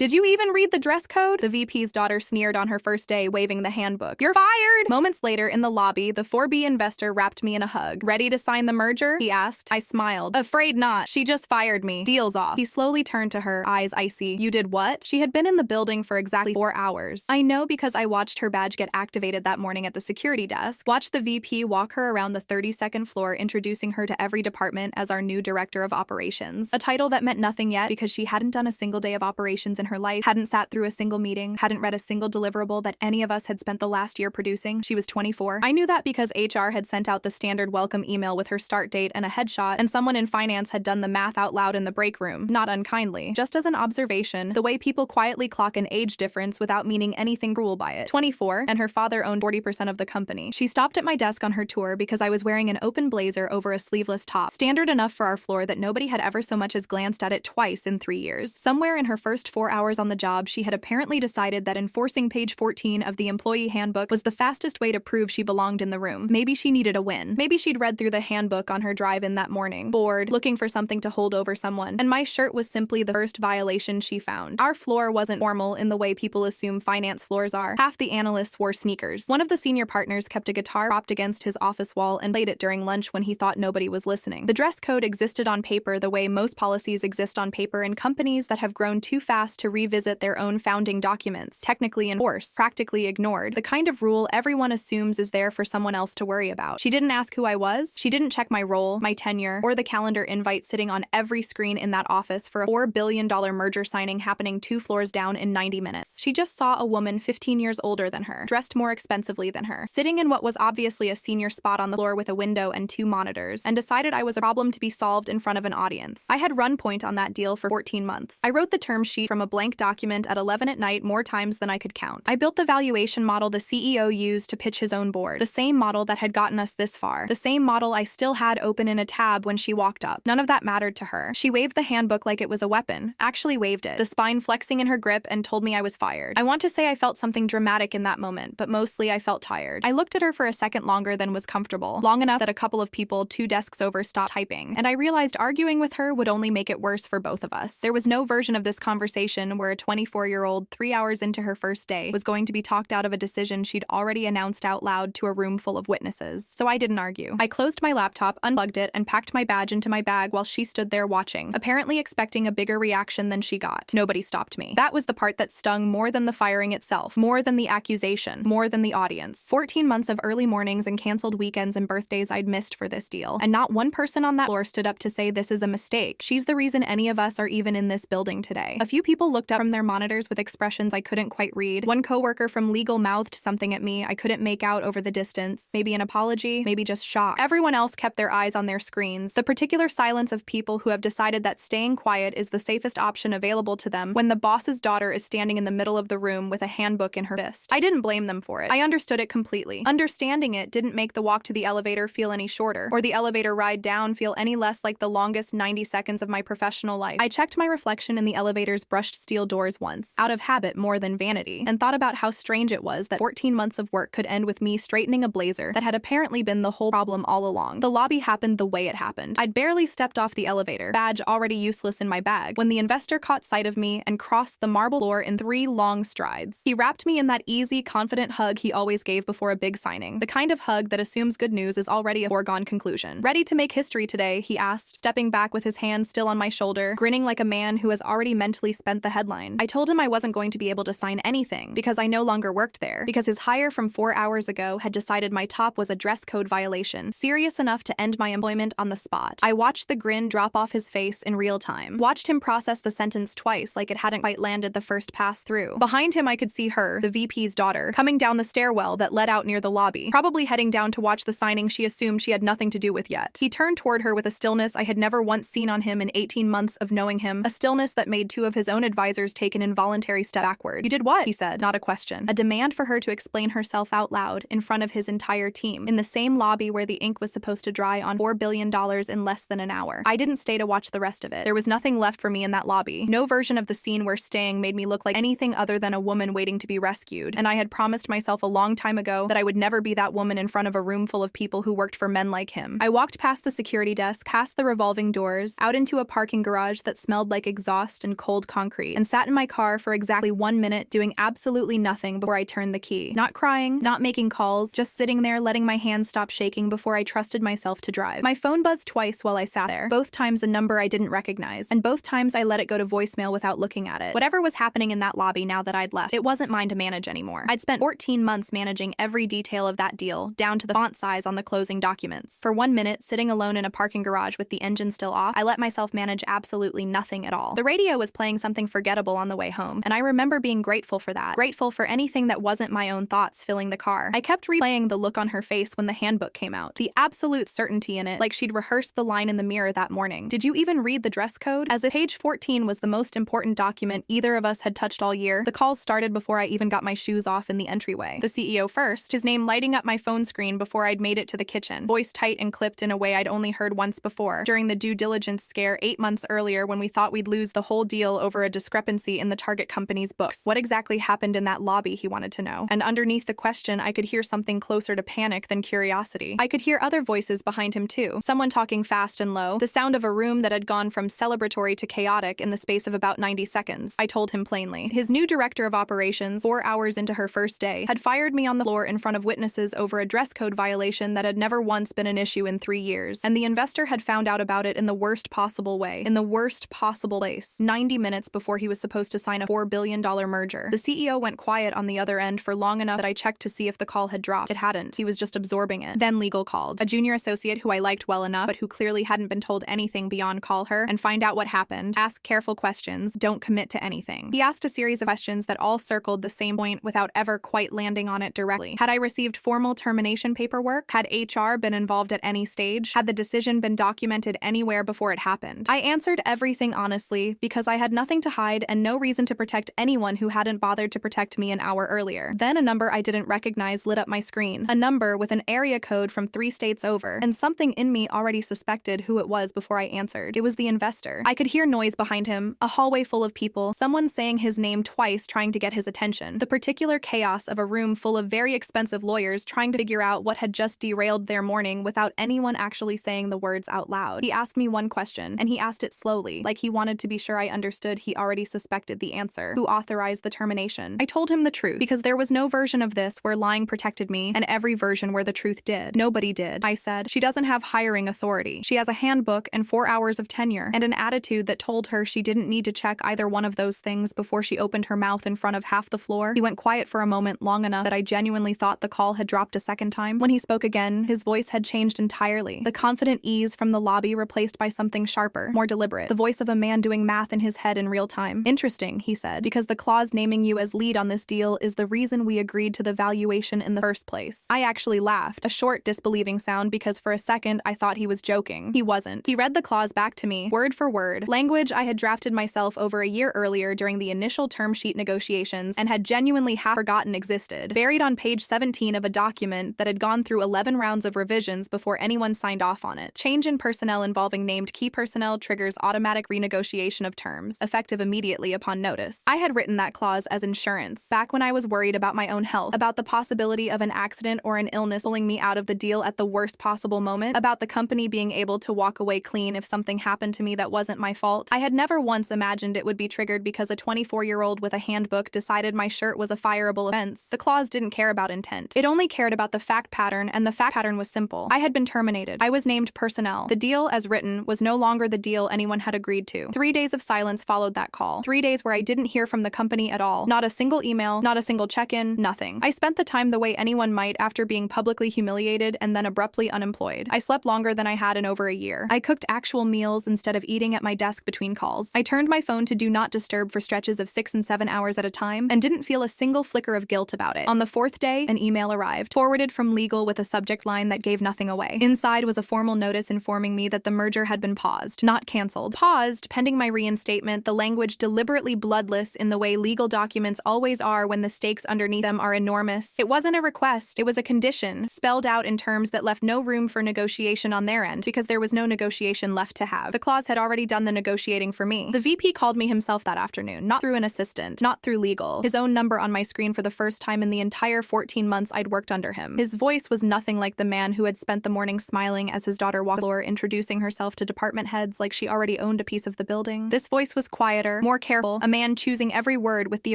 Did you even read the dress code? The VP's daughter sneered on her first day, waving the handbook. You're fired! Moments later, in the lobby, the 4B investor wrapped me in a hug. Ready to sign the merger? He asked. I smiled. Afraid not. She just fired me. Deal's off. He slowly turned to her, eyes icy. You did what? She had been in the building for exactly 4 hours. I know because I watched her badge get activated that morning at the security desk. Watched the VP walk her around the 32nd floor, introducing her to every department as our new director of operations. A title that meant nothing yet because she hadn't done a single day of operations in her life, hadn't sat through a single meeting, hadn't read a single deliverable that any of us had spent the last year producing. She was 24. I knew that because HR had sent out the standard welcome email with her start date and a headshot, and someone in finance had done the math out loud in the break room, not unkindly. Just as an observation, the way people quietly clock an age difference without meaning anything cruel by it. 24, and her father owned 40% of the company. She stopped at my desk on her tour because I was wearing an open blazer over a sleeveless top, standard enough for our floor that nobody had ever so much as glanced at it twice in 3 years. Somewhere in her first 4 hours on the job, she had apparently decided that enforcing page 14 of the employee handbook was the fastest way to prove she belonged in the room. Maybe she needed a win. Maybe she'd read through the handbook on her drive-in that morning, bored, looking for something to hold over someone, and my shirt was simply the first violation she found. Our floor wasn't formal in the way people assume finance floors are. Half the analysts wore sneakers. One of the senior partners kept a guitar propped against his office wall and played it during lunch when he thought nobody was listening. The dress code existed on paper the way most policies exist on paper in companies that have grown too fast to revisit their own founding documents, technically enforced, practically ignored, the kind of rule everyone assumes is there for someone else to worry about. She didn't ask who I was, she didn't check my role, my tenure, or the calendar invite sitting on every screen in that office for a $4 billion merger signing happening 2 floors down in 90 minutes. She just saw a woman 15 years older than her, dressed more expensively than her, sitting in what was obviously a senior spot on the floor with a window and 2 monitors, and decided I was a problem to be solved in front of an audience. I had run point on that deal for 14 months. I wrote the term sheet from a blank document at 11 at night more times than I could count. I built the valuation model the CEO used to pitch his own board, the same model that had gotten us this far, the same model I still had open in a tab when she walked up. None of that mattered to her. She waved the handbook like it was a weapon, actually waved it, the spine flexing in her grip, and told me I was fired. I want to say I felt something dramatic in that moment, but mostly I felt tired. I looked at her for a second longer than was comfortable, long enough that a couple of people 2 desks over stopped typing, and I realized arguing with her would only make it worse for both of us. There was no version of this conversation where a 24-year-old, 3 hours into her first day, was going to be talked out of a decision she'd already announced out loud to a room full of witnesses. So I didn't argue. I closed my laptop, unplugged it, and packed my badge into my bag while she stood there watching, apparently expecting a bigger reaction than she got. Nobody stopped me. That was the part that stung more than the firing itself, more than the accusation, more than the audience. 14 months of early mornings and canceled weekends and birthdays I'd missed for this deal, and not one person on that floor stood up to say this is a mistake. She's the reason any of us are even in this building today. A few people looked up from their monitors with expressions I couldn't quite read. One coworker from legal mouthed something at me I couldn't make out over the distance. Maybe an apology, maybe just shock. Everyone else kept their eyes on their screens. The particular silence of people who have decided that staying quiet is the safest option available to them when the boss's daughter is standing in the middle of the room with a handbook in her fist. I didn't blame them for it. I understood it completely. Understanding it didn't make the walk to the elevator feel any shorter, or the elevator ride down feel any less like the longest 90 seconds of my professional life. I checked my reflection in the elevator's brushed steel doors once, out of habit more than vanity, and thought about how strange it was that 14 months of work could end with me straightening a blazer that had apparently been the whole problem all along. The lobby happened the way it happened. I'd barely stepped off the elevator, badge already useless in my bag, when the investor caught sight of me and crossed the marble floor in 3 long strides. He wrapped me in that easy, confident hug he always gave before a big signing, the kind of hug that assumes good news is already a foregone conclusion. Ready to make history today, he asked, stepping back with his hand still on my shoulder, grinning like a man who has already mentally spent the headline. I told him I wasn't going to be able to sign anything because I no longer worked there, because his hire from 4 hours ago had decided my top was a dress code violation, serious enough to end my employment on the spot. I watched the grin drop off his face in real time, watched him process the sentence twice like it hadn't quite landed the first pass through. Behind him I could see her, the VP's daughter, coming down the stairwell that led out near the lobby, probably heading down to watch the signing she assumed she had nothing to do with yet. He turned toward her with a stillness I had never once seen on him in 18 months of knowing him, a stillness that made 2 of his own advisors take an involuntary step backward. You did what? He said, not a question. A demand for her to explain herself out loud in front of his entire team, in the same lobby where the ink was supposed to dry on $4 billion in less than an hour. I didn't stay to watch the rest of it. There was nothing left for me in that lobby. No version of the scene where staying made me look like anything other than a woman waiting to be rescued, and I had promised myself a long time ago that I would never be that woman in front of a room full of people who worked for men like him. I walked past the security desk, past the revolving doors, out into a parking garage that smelled like exhaust and cold concrete. Street and sat in my car for exactly 1 minute doing absolutely nothing before I turned the key. Not crying, not making calls, just sitting there letting my hands stop shaking before I trusted myself to drive. My phone buzzed twice while I sat there, both times a number I didn't recognize, and both times I let it go to voicemail without looking at it. Whatever was happening in that lobby now that I'd left, it wasn't mine to manage anymore. I'd spent 14 months managing every detail of that deal, down to the font size on the closing documents. For 1 minute, sitting alone in a parking garage with the engine still off, I let myself manage absolutely nothing at all. The radio was playing something forgettable on the way home, and I remember being grateful for that. Grateful for anything that wasn't my own thoughts filling the car. I kept replaying the look on her face when the handbook came out. The absolute certainty in it, like she'd rehearsed the line in the mirror that morning. Did you even read the dress code? As if page 14 was the most important document either of us had touched all year, the calls started before I even got my shoes off in the entryway. The CEO first, his name lighting up my phone screen before I'd made it to the kitchen. Voice tight and clipped in a way I'd only heard once before, during the due diligence scare 8 months earlier when we thought we'd lose the whole deal over a discrepancy in the target company's books. What exactly happened in that lobby, he wanted to know. And underneath the question, I could hear something closer to panic than curiosity. I could hear other voices behind him too, someone talking fast and low, the sound of a room that had gone from celebratory to chaotic in the space of about 90 seconds. I told him plainly. His new director of operations, 4 hours into her first day, had fired me on the floor in front of witnesses over a dress code violation that had never once been an issue in 3 years, and the investor had found out about it in the worst possible way, in the worst possible place, 90 minutes before he was supposed to sign a $4 billion merger. The CEO went quiet on the other end for long enough that I checked to see if the call had dropped. It hadn't. He was just absorbing it. Then legal called. A junior associate who I liked well enough, but who clearly hadn't been told anything beyond call her and find out what happened, ask careful questions, don't commit to anything. He asked a series of questions that all circled the same point without ever quite landing on it directly. Had I received formal termination paperwork? Had HR been involved at any stage? Had the decision been documented anywhere before it happened? I answered everything honestly because I had nothing to hide and no reason to protect anyone who hadn't bothered to protect me an hour earlier. Then a number I didn't recognize lit up my screen. A number with an area code from 3 states over, and something in me already suspected who it was before I answered. It was the investor. I could hear noise behind him, a hallway full of people, someone saying his name twice trying to get his attention. The particular chaos of a room full of very expensive lawyers trying to figure out what had just derailed their morning without anyone actually saying the words out loud. He asked me one question, and he asked it slowly, like he wanted to be sure I understood he already suspected the answer. Who authorized the termination? I told him the truth, because there was no version of this where lying protected me, and every version where the truth did. Nobody did. I said, she doesn't have hiring authority. She has a handbook and 4 hours of tenure, and an attitude that told her she didn't need to check either one of those things before she opened her mouth in front of half the floor. He went quiet for a moment, long enough that I genuinely thought the call had dropped a second time. When he spoke again, his voice had changed entirely. The confident ease from the lobby replaced by something sharper, more deliberate. The voice of a man doing math in his head in real time. Interesting, he said, because the clause naming you as lead on this deal is the reason we agreed to the valuation in the first place. I actually laughed, a short, disbelieving sound, because for a second I thought he was joking. He wasn't. He read the clause back to me, word for word, language I had drafted myself over a year earlier during the initial term sheet negotiations and had genuinely half forgotten existed, buried on page 17 of a document that had gone through 11 rounds of revisions before anyone signed off on it. Change in personnel involving named key personnel triggers automatic renegotiation of terms, effective immediately upon notice. I had written that clause as insurance, back when I was worried about my own health, about the possibility of an accident or an illness pulling me out of the deal at the worst possible moment, about the company being able to walk away clean if something happened to me that wasn't my fault. I had never once imagined it would be triggered because a 24-year-old with a handbook decided my shirt was a fireable offense. The clause didn't care about intent. It only cared about the fact pattern, and the fact pattern was simple. I had been terminated. I was named personnel. The deal, as written, was no longer the deal anyone had agreed to. 3 days of silence followed that call. 3 days where I didn't hear from the company at all. Not a single email, not a single check-in, nothing. I spent the time the way anyone might after being publicly humiliated and then abruptly unemployed. I slept longer than I had in over a year. I cooked actual meals instead of eating at my desk between calls. I turned my phone to do not disturb for stretches of 6 and 7 hours at a time and didn't feel a single flicker of guilt about it. On the 4th day, an email arrived, forwarded from legal with a subject line that gave nothing away. Inside was a formal notice informing me that the merger had been paused, not canceled. Paused, pending my reinstatement, the language deliberately bloodless in the way legal documents always are when the stakes underneath them are enormous. It wasn't a request, it was a condition, spelled out in terms that left no room for negotiation on their end, because there was no negotiation left to have. The clause had already done the negotiating for me. The VP called me himself that afternoon, not through an assistant, not through legal. His own number on my screen for the first time in the entire 14 months I'd worked under him. His voice was nothing like the man who had spent the morning smiling as his daughter walked the floor, introducing herself to department heads like she already owned a piece of the building. This voice was quieter quieter, more careful, a man choosing every word with the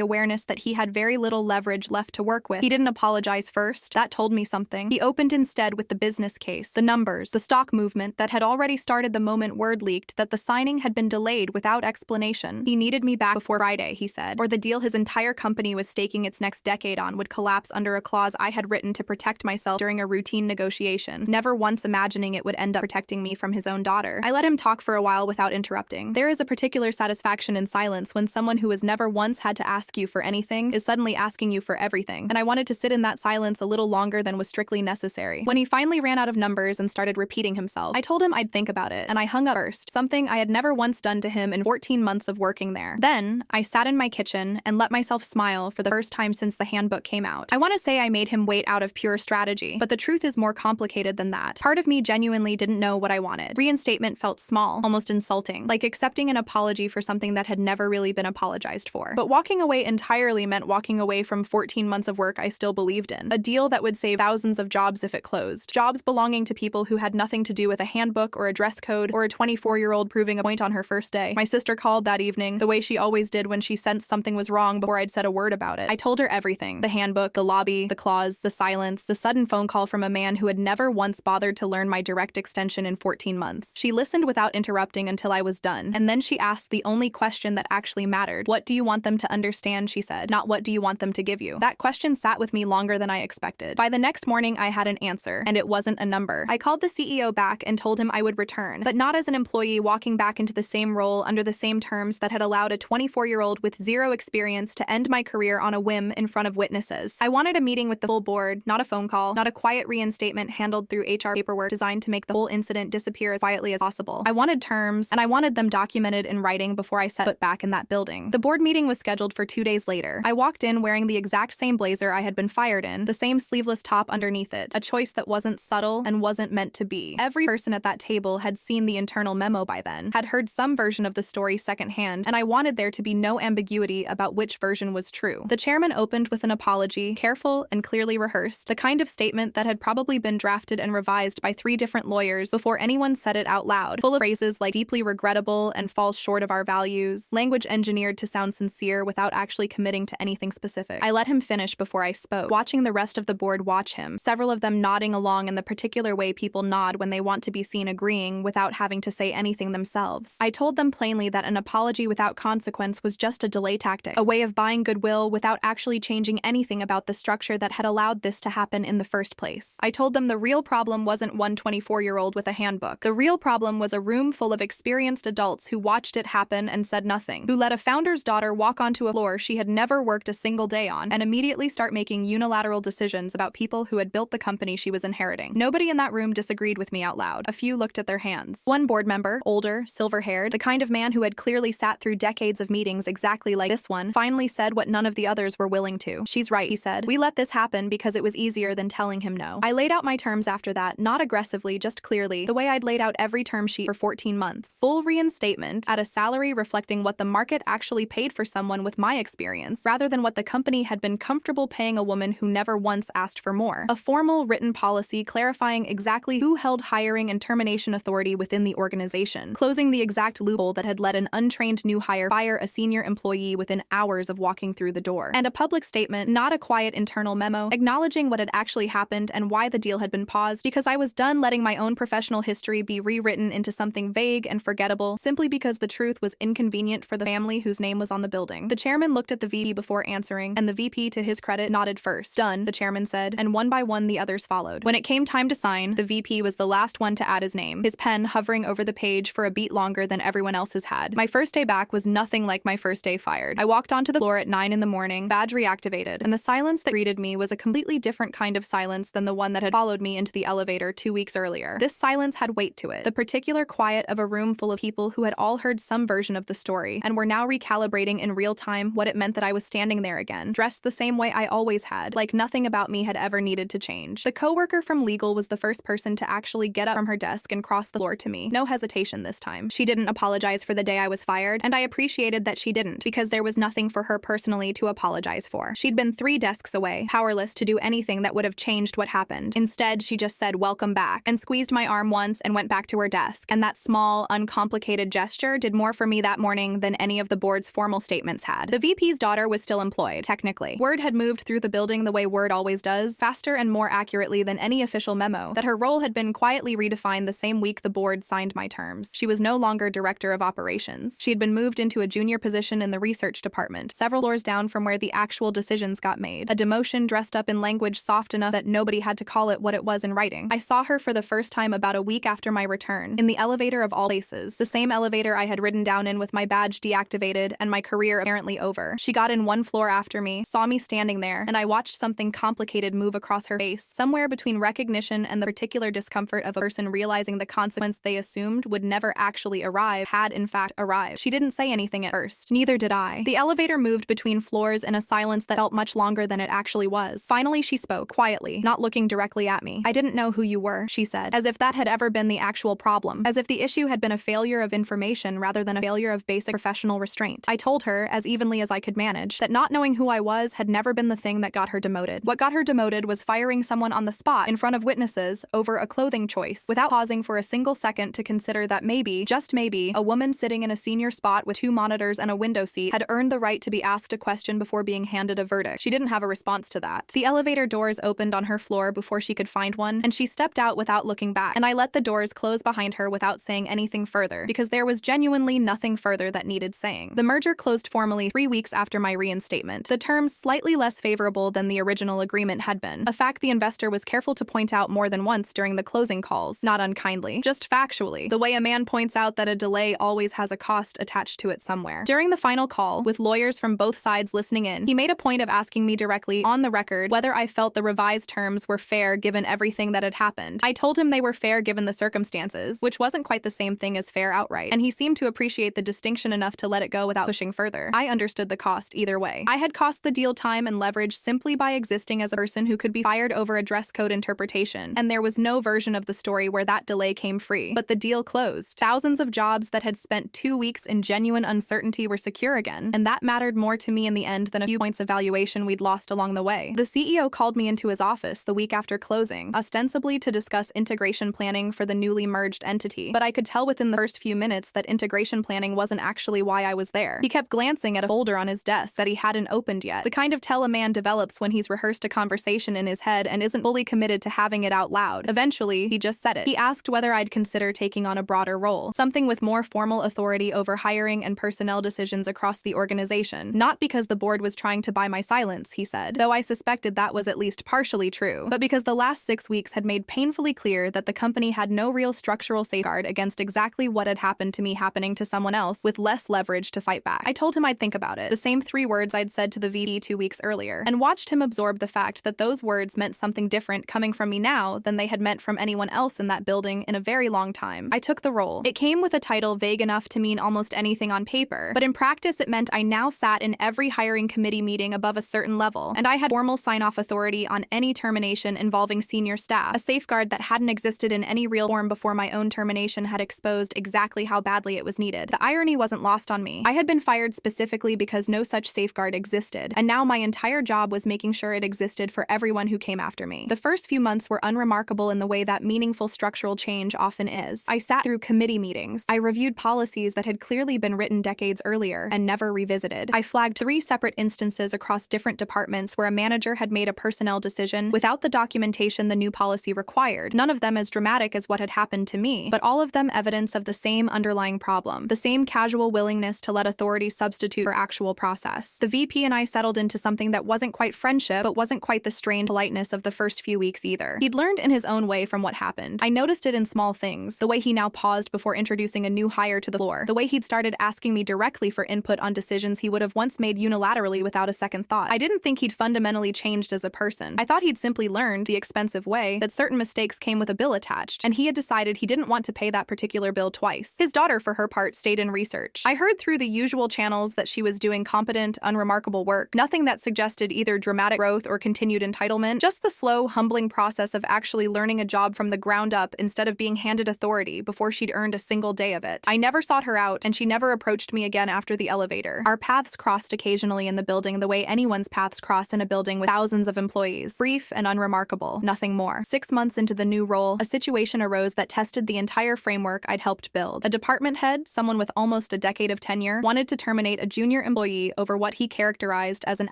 awareness that he had very little leverage left to work with. He didn't apologize first. That told me something. He opened instead with the business case, the numbers, the stock movement that had already started the moment word leaked that the signing had been delayed without explanation. He needed me back before Friday, he said, or the deal his entire company was staking its next decade on would collapse under a clause I had written to protect myself during a routine negotiation, never once imagining it would end up protecting me from his own daughter. I let him talk for a while without interrupting. There is a particular satisfaction in silence when someone who has never once had to ask you for anything is suddenly asking you for everything, and I wanted to sit in that silence a little longer than was strictly necessary. When he finally ran out of numbers and started repeating himself, I told him I'd think about it, and I hung up first, something I had never once done to him in 14 months of working there. Then, I sat in my kitchen and let myself smile for the first time since the handbook came out. I want to say I made him wait out of pure strategy, but the truth is more complicated than that. Part of me genuinely didn't know what I wanted. Reinstatement felt small, almost insulting, like accepting an apology for something that had never really been apologized for. But walking away entirely meant walking away from 14 months of work I still believed in. A deal that would save thousands of jobs if it closed. Jobs belonging to people who had nothing to do with a handbook or a dress code or a 24-year-old proving a point on her first day. My sister called that evening, the way she always did when she sensed something was wrong before I'd said a word about it. I told her everything. The handbook, the lobby, the clause, the silence, the sudden phone call from a man who had never once bothered to learn my direct extension in 14 months. She listened without interrupting until I was done, and then she asked the only question that actually mattered. What do you want them to understand, she said, not what do you want them to give you. That question sat with me longer than I expected. By the next morning, I had an answer, and it wasn't a number. I called the CEO back and told him I would return, but not as an employee walking back into the same role under the same terms that had allowed a 24-year-old with zero experience to end my career on a whim in front of witnesses. I wanted a meeting with the full board, not a phone call, not a quiet reinstatement handled through HR paperwork designed to make the whole incident disappear as quietly as possible. I wanted terms, and I wanted them documented in writing before I set foot back in that building. The board meeting was scheduled for 2 days later. I walked in wearing the exact same blazer I had been fired in, the same sleeveless top underneath it, a choice that wasn't subtle and wasn't meant to be. Every person at that table had seen the internal memo by then, had heard some version of the story secondhand, and I wanted there to be no ambiguity about which version was true. The chairman opened with an apology, careful and clearly rehearsed, the kind of statement that had probably been drafted and revised by 3 different lawyers before anyone said it out loud, full of phrases like deeply regrettable and falls short of our values, language engineered to sound sincere without actually committing to anything specific. I let him finish before I spoke, watching the rest of the board watch him, several of them nodding along in the particular way people nod when they want to be seen agreeing without having to say anything themselves. I told them plainly that an apology without consequence was just a delay tactic, a way of buying goodwill without actually changing anything about the structure that had allowed this to happen in the first place. I told them the real problem wasn't one 24-year-old with a handbook. The real problem was a room full of experienced adults who watched it happen and said nothing, who let a founder's daughter walk onto a floor she had never worked a single day on and immediately start making unilateral decisions about people who had built the company she was inheriting. Nobody in that room disagreed with me out loud. A few looked at their hands. One board member, older, silver-haired, the kind of man who had clearly sat through decades of meetings exactly like this one, finally said what none of the others were willing to. She's right, he said. We let this happen because it was easier than telling him no. I laid out my terms after that, not aggressively, just clearly, the way I'd laid out every term sheet for 14 months. Full reinstatement at a salary reflecting what the market actually paid for someone with my experience, rather than what the company had been comfortable paying a woman who never once asked for more. A formal written policy clarifying exactly who held hiring and termination authority within the organization, closing the exact loophole that had let an untrained new hire fire a senior employee within hours of walking through the door. And a public statement, not a quiet internal memo, acknowledging what had actually happened and why the deal had been paused, because I was done letting my own professional history be rewritten into something vague and forgettable, simply because the truth was inconvenient for the family whose name was on the building. The chairman looked at the VP before answering, and the VP, to his credit, nodded first. Done, the chairman said, and one by one the others followed. When it came time to sign, the VP was the last one to add his name, his pen hovering over the page for a beat longer than everyone else's had. My first day back was nothing like my first day fired. I walked onto the floor at 9 in the morning, badge reactivated, and the silence that greeted me was a completely different kind of silence than the one that had followed me into the elevator 2 weeks earlier. This silence had weight to it, the particular quiet of a room full of people who had all heard some version of the story, and were now recalibrating in real time what it meant that I was standing there again, dressed the same way I always had, like nothing about me had ever needed to change. The coworker from legal was the first person to actually get up from her desk and cross the floor to me. No hesitation this time. She didn't apologize for the day I was fired, and I appreciated that she didn't, because there was nothing for her personally to apologize for. She'd been 3 desks away, powerless to do anything that would have changed what happened. Instead, she just said, "Welcome back," and squeezed my arm once and went back to her desk. And that small, uncomplicated gesture did more for me that morning lying than any of the board's formal statements had. The VP's daughter was still employed, technically. Word had moved through the building the way word always does, faster and more accurately than any official memo, that her role had been quietly redefined the same week the board signed my terms. She was no longer director of operations. She had been moved into a junior position in the research department, several floors down from where the actual decisions got made. A demotion dressed up in language soft enough that nobody had to call it what it was in writing. I saw her for the first time about a week after my return, in the elevator of all places, the same elevator I had ridden down in with my badge deactivated and my career apparently over. She got in one floor after me, saw me standing there, and I watched something complicated move across her face, somewhere between recognition and the particular discomfort of a person realizing the consequence they assumed would never actually arrive had in fact arrived. She didn't say anything at first. Neither did I. The elevator moved between floors in a silence that felt much longer than it actually was. Finally, she spoke, quietly, not looking directly at me. "I didn't know who you were," she said, as if that had ever been the actual problem, as if the issue had been a failure of information rather than a failure of basic professional restraint. I told her, as evenly as I could manage, that not knowing who I was had never been the thing that got her demoted. What got her demoted was firing someone on the spot in front of witnesses over a clothing choice, without pausing for a single second to consider that maybe, just maybe, a woman sitting in a senior spot with 2 monitors and a window seat had earned the right to be asked a question before being handed a verdict. She didn't have a response to that. The elevator doors opened on her floor before she could find one, and she stepped out without looking back, and I let the doors close behind her without saying anything further, because there was genuinely nothing further that needed saying. The merger closed formally 3 weeks after my reinstatement, the terms slightly less favorable than the original agreement had been, a fact the investor was careful to point out more than once during the closing calls, not unkindly, just factually, the way a man points out that a delay always has a cost attached to it somewhere. During the final call, with lawyers from both sides listening in, he made a point of asking me directly, on the record, whether I felt the revised terms were fair given everything that had happened. I told him they were fair given the circumstances, which wasn't quite the same thing as fair outright, and he seemed to appreciate the distinction enough to let it go without pushing further. I understood the cost either way. I had cost the deal time and leverage simply by existing as a person who could be fired over a dress code interpretation, and there was no version of the story where that delay came free. But the deal closed. Thousands of jobs that had spent 2 weeks in genuine uncertainty were secure again, and that mattered more to me in the end than a few points of valuation we'd lost along the way. The CEO called me into his office the week after closing, ostensibly to discuss integration planning for the newly merged entity, but I could tell within the first few minutes that integration planning wasn't actually why I was there. He kept glancing at a folder on his desk that he hadn't opened yet, the kind of tell a man develops when he's rehearsed a conversation in his head and isn't fully committed to having it out loud. Eventually, he just said it. He asked whether I'd consider taking on a broader role, something with more formal authority over hiring and personnel decisions across the organization. Not because the board was trying to buy my silence, he said, though I suspected that was at least partially true, but because the last 6 weeks had made painfully clear that the company had no real structural safeguard against exactly what had happened to me happening to someone else with less leverage to fight back. I told him I'd think about it, the same 3 words I'd said to the VP 2 weeks earlier, and watched him absorb the fact that those words meant something different coming from me now than they had meant from anyone else in that building in a very long time. I took the role. It came with a title vague enough to mean almost anything on paper, but in practice it meant I now sat in every hiring committee meeting above a certain level, and I had formal sign-off authority on any termination involving senior staff, a safeguard that hadn't existed in any real form before my own termination had exposed exactly how badly it was needed. The irony wasn't lost on me. I had been fired specifically because no such safeguard existed, and now my entire job was making sure it existed for everyone who came after me. The first few months were unremarkable in the way that meaningful structural change often is. I sat through committee meetings. I reviewed policies that had clearly been written decades earlier and never revisited. I flagged 3 separate instances across different departments where a manager had made a personnel decision without the documentation the new policy required, none of them as dramatic as what had happened to me, but all of them evidence of the same underlying problem, the same casual willingness to let authority substitute for actual process. The VP and I settled into something that wasn't quite friendship, but wasn't quite the strained politeness of the first few weeks either. He'd learned in his own way from what happened. I noticed it in small things, the way he now paused before introducing a new hire to the floor, the way he'd started asking me directly for input on decisions he would have once made unilaterally without a second thought. I didn't think he'd fundamentally changed as a person. I thought he'd simply learned, the expensive way, that certain mistakes came with a bill attached, and he had decided he didn't want to pay that particular bill twice. His daughter, for her part, stayed in research. I heard through the usual channels that she was doing competent, unremarkable work, nothing that suggested either dramatic growth or continued entitlement, just the slow, humbling process of actually learning a job from the ground up instead of being handed authority before she'd earned a single day of it. I never sought her out, and she never approached me again after the elevator. Our paths crossed occasionally in the building the way anyone's paths cross in a building with thousands of employees. Brief and unremarkable, nothing more. 6 months into the new role, a situation arose that tested the entire framework I'd helped build. A department head, someone with almost a a decade of tenure, wanted to terminate a junior employee over what he characterized as an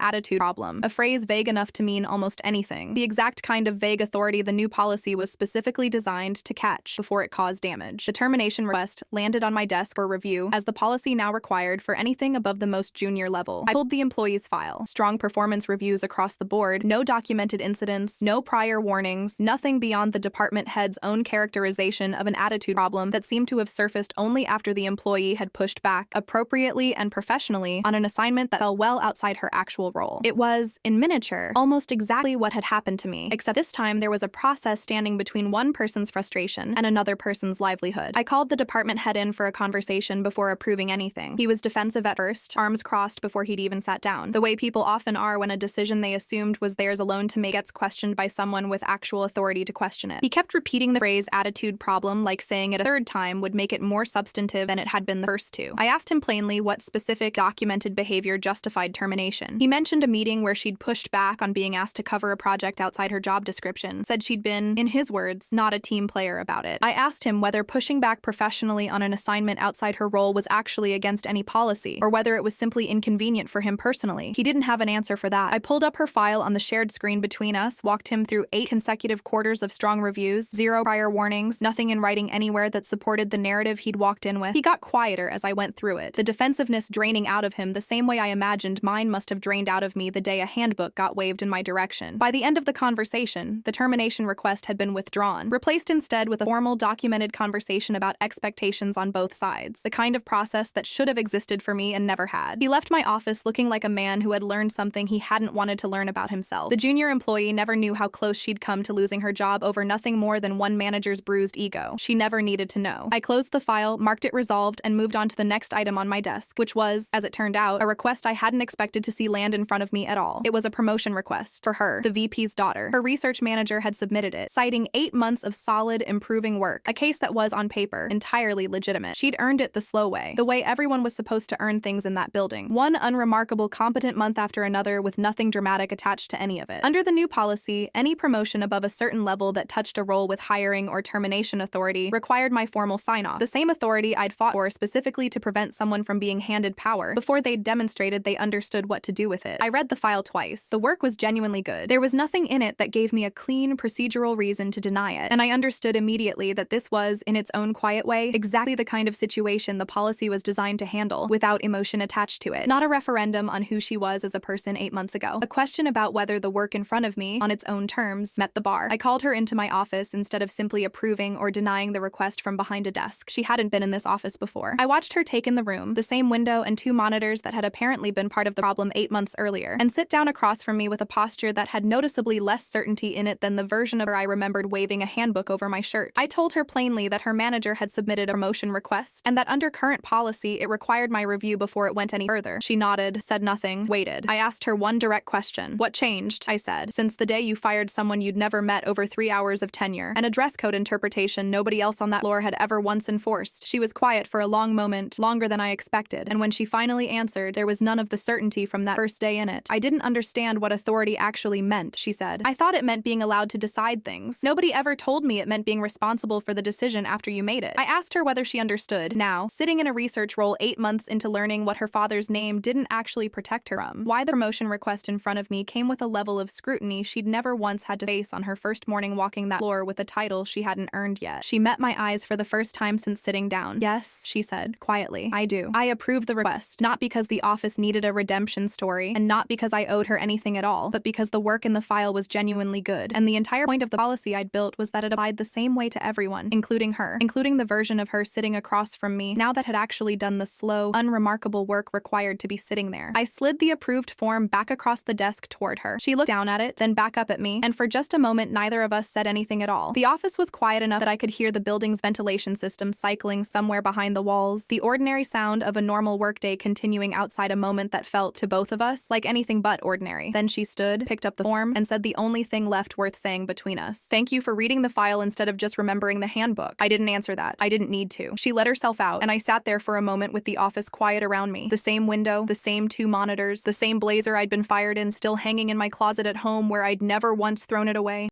attitude problem, a phrase vague enough to mean almost anything. The exact kind of vague authority the new policy was specifically designed to catch before it caused damage. The termination request landed on my desk for review, as the policy now required for anything above the most junior level. I pulled the employee's file. Strong performance reviews across the board, no documented incidents, no prior warnings, nothing beyond the department head's own characterization of an attitude problem that seemed to have surfaced only after the employee had pushed back, appropriately and professionally, on an assignment that fell well outside her actual role. It was, in miniature, almost exactly what had happened to me, except this time there was a process standing between one person's frustration and another person's livelihood. I called the department head in for a conversation before approving anything. He was defensive at first, arms crossed before he'd even sat down, the way people often are when a decision they assumed was theirs alone to make gets questioned by someone with actual authority to question it. He kept repeating the phrase attitude problem, like saying it a third time would make it more substantive than it had been the first two. I asked him plainly what specific documented behavior justified termination. He mentioned a meeting where she'd pushed back on being asked to cover a project outside her job description, said she'd been, in his words, not a team player about it. I asked him whether pushing back professionally on an assignment outside her role was actually against any policy, or whether it was simply inconvenient for him personally. He didn't have an answer for that. I pulled up her file on the shared screen between us, walked him through 8 consecutive quarters of strong reviews, 0 prior warnings, nothing in writing anywhere that supported the narrative he'd walked in with. He got quieter as I went through it, the defensiveness draining out of him the same way I imagined mine must have drained out of me the day a handbook got waved in my direction. By the end of the conversation, the termination request had been withdrawn, replaced instead with a formal documented conversation about expectations on both sides, the kind of process that should have existed for me and never had. He left my office looking like a man who had learned something he hadn't wanted to learn about himself. The junior employee never knew how close she'd come to losing her job over nothing more than one manager's bruised ego. She never needed to know. I closed the file, marked it resolved, and moved on to the next item on my desk, which was, as it turned out, a request I hadn't expected to see land in front of me at all. It was a promotion request for her, the VP's daughter. Her research manager had submitted it, citing 8 months of solid, improving work, a case that was, on paper, entirely legitimate. She'd earned it the slow way everyone was supposed to earn things in that building. One unremarkable, competent month after another with nothing dramatic attached to any of it. Under the new policy, any promotion above a certain level that touched a role with hiring or termination authority required my formal sign-off, the same authority I'd fought for specifically to prevent someone from being handed power before they'd demonstrated they understood what to do with it. I read the file twice. The work was genuinely good. There was nothing in it that gave me a clean, procedural reason to deny it, and I understood immediately that this was, in its own quiet way, exactly the kind of situation the policy was designed to handle, without emotion attached to it. Not a referendum on who she was as a person 8 months ago. A question about whether the work in front of me, on its own terms, met the bar. I called her into my office instead of simply approving or denying the request from behind a desk. She hadn't been in this office before. I watched her take in the room, the same window and 2 monitors that had apparently been part of the problem 8 months earlier, and sit down across from me with a posture that had noticeably less certainty in it than the version of her I remembered waving a handbook over my shirt. I told her plainly that her manager had submitted a promotion request, and that under current policy it required my review before it went any further. She nodded, said nothing, waited. I asked her one direct question. What changed, I said, since the day you fired someone you'd never met over 3 hours of tenure, and a dress code interpretation nobody else on that floor had ever once enforced? She was quiet for a long moment, longer than I expected, and when she finally answered, there was none of the certainty from that first day in it. I didn't understand what authority actually meant, she said. I thought it meant being allowed to decide things. Nobody ever told me it meant being responsible for the decision after you made it. I asked her whether she understood, now, sitting in a research role 8 months into learning what her father's name didn't actually protect her from, why the promotion request in front of me came with a level of scrutiny she'd never once had to face on her first morning walking that floor with a title she hadn't earned yet. She met my eyes for the first time since sitting down. Yes, she said, quietly, I do. I approve the request, not because the office needed a redemption story, and not because I owed her anything at all, but because the work in the file was genuinely good, and the entire point of the policy I'd built was that it applied the same way to everyone, including her, including the version of her sitting across from me, now that had actually done the slow, unremarkable work required to be sitting there. I slid the approved form back across the desk toward her. She looked down at it, then back up at me, and for just a moment neither of us said anything at all. The office was quiet enough that I could hear the building's ventilation system cycling somewhere behind the walls, the ordinary sound of a normal workday continuing outside a moment that felt, to both of us, like anything but ordinary. Then she stood, picked up the form, and said the only thing left worth saying between us. Thank you for reading the file instead of just remembering the handbook. I didn't answer that. I didn't need to. She let herself out, and I sat there for a moment with the office quiet around me. The same window, the same 2 monitors, the same blazer I'd been fired in still hanging in my closet at home where I'd never once thrown it away.